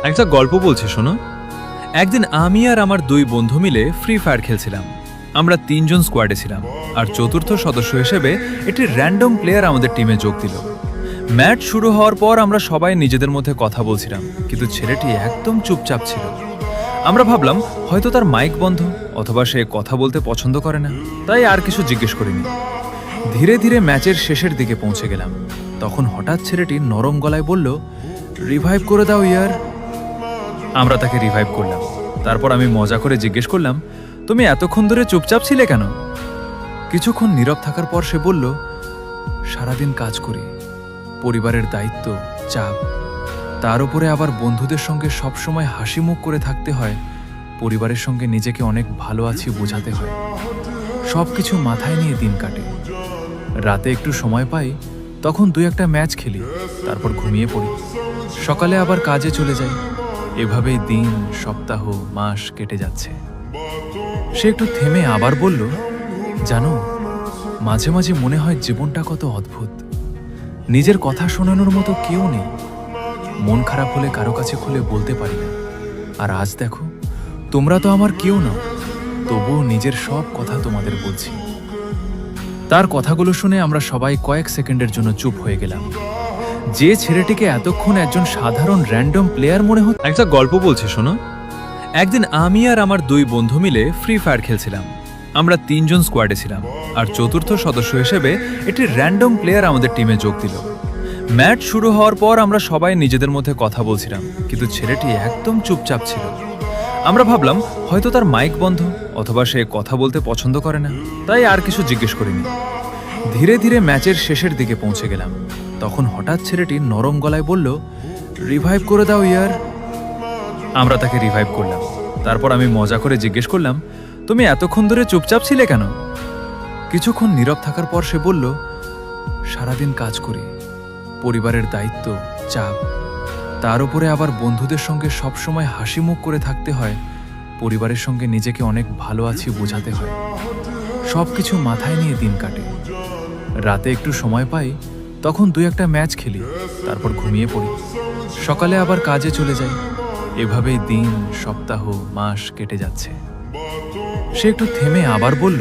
একটা গল্প বলছি শোনো। একদিন আমি আর আমার দুই বন্ধু মিলে ফ্রি ফায়ার খেলছিলাম। আমরা তিনজন স্কোয়াডে ছিলাম, আর চতুর্থ সদস্য হিসেবে একটি র্যান্ডম প্লেয়ার আমাদের টিমে যোগ দিল। ম্যাচ শুরু হওয়ার পর আমরা সবাই নিজেদের মধ্যে কথা বলছিলাম, কিন্তু ছেলেটি একদম চুপচাপ ছিল। আমরা ভাবলাম হয়তো তার মাইক বন্ধ, অথবা সে কথা বলতে পছন্দ করে না, তাই আর কিছু জিজ্ঞেস করিনি। ধীরে ধীরে ম্যাচের শেষের দিকে পৌঁছে গেলাম। তখন হঠাৎ ছেলেটি নরম গলায় বলল, রিভাইভ করে দাও ইয়ার। আমরা তাকে রিভাইভ করলাম। তারপর আমি মজা করে জিজ্ঞেস করলাম, তুমি এতক্ষণ ধরে চুপচাপ ছিলে কেন? কিছুক্ষণ নীরব থাকার পর সে বলল, সারাদিন কাজ করি, পরিবারের দায়িত্ব, চাপ, তার উপরে আবার বন্ধুদের সঙ্গে সবসময় হাসি মুখ করে থাকতে হয়। পরিবারের সঙ্গে নিজেকে অনেক ভালো আছি বোঝাতে হয়। সবকিছু মাথায় নিয়ে দিন কাটে। রাতে একটু সময় পাই, তখন দুই একটা ম্যাচ খেলি, তারপর ঘুমিয়ে পড়ি। সকালে আবার কাজে চলে যাই। এভাবেই দিন, সপ্তাহ, মাস কেটে যাচ্ছে। সে একটু থেমে আবার বলল, জানো, মাঝে মাঝে মনে হয় জীবনটা কত অদ্ভুত। নিজের কথা শোনানোর মতো কেউ নেই। মন খারাপ হলে কারো কাছে খুলে বলতে পারি না। আর আজ দেখো, তোমরা তো আমার কেউ নও, তবুও নিজের সব কথা তোমাদের বলছি। তার কথাগুলো শুনে আমরা সবাই কয়েক সেকেন্ডের জন্য চুপ হয়ে গেলাম। যে ছেলেটিকে এতক্ষণ একজন সাধারণ র্যান্ডম প্লেয়ার মনে হতো। একটা গল্প বলছি শোনো। একদিন আমি আর আমার দুই বন্ধু মিলে ফ্রি ফায়ার খেলছিলাম। আমরা তিনজন স্কোয়াডে ছিলাম, আর চতুর্থ সদস্য হিসেবে একটি র্যান্ডম প্লেয়ার আমাদের টিমে যোগ দিল। ম্যাচ শুরু হওয়ার পর আমরা সবাই নিজেদের মধ্যে কথা বলছিলাম, কিন্তু ছেলেটি একদম চুপচাপ ছিল। আমরা ভাবলাম হয়তো তার মাইক বন্ধ, অথবা সে কথা বলতে পছন্দ করে না, তাই আর কিছু জিজ্ঞেস করিনি। ধীরে ধীরে ম্যাচের শেষের দিকে পৌঁছে গেলাম। তখন হঠাৎ ছেলেটি নরম গলায় বলল, রিভাইভ করে দাও ইয়ার। আমরা তাকে রিভাইভ করলাম। তারপর আমি মজা করে জিজ্ঞেস করলাম, তুমি এতক্ষণ ধরে চুপচাপ ছিলে কেন? কিছুক্ষণ নীরব থাকার পর সে বলল, সারাদিন কাজ করি, পরিবারের দায়িত্ব, চাপ, তার উপরে আবার বন্ধুদের সঙ্গে সবসময় হাসি মুখ করে থাকতে হয়। পরিবারের সঙ্গে নিজেকে অনেক ভালো আছি বোঝাতে হয়। সবকিছু মাথায় নিয়ে দিন কাটে। রাতে একটু সময় পাই, তখন দুই একটা ম্যাচ খেলি, তারপর ঘুমিয়ে পড়ি। সকালে আবার কাজে চলে যাই। এভাবেই দিন, সপ্তাহ, মাস কেটে যাচ্ছে। সে একটু থেমে আবার বলল,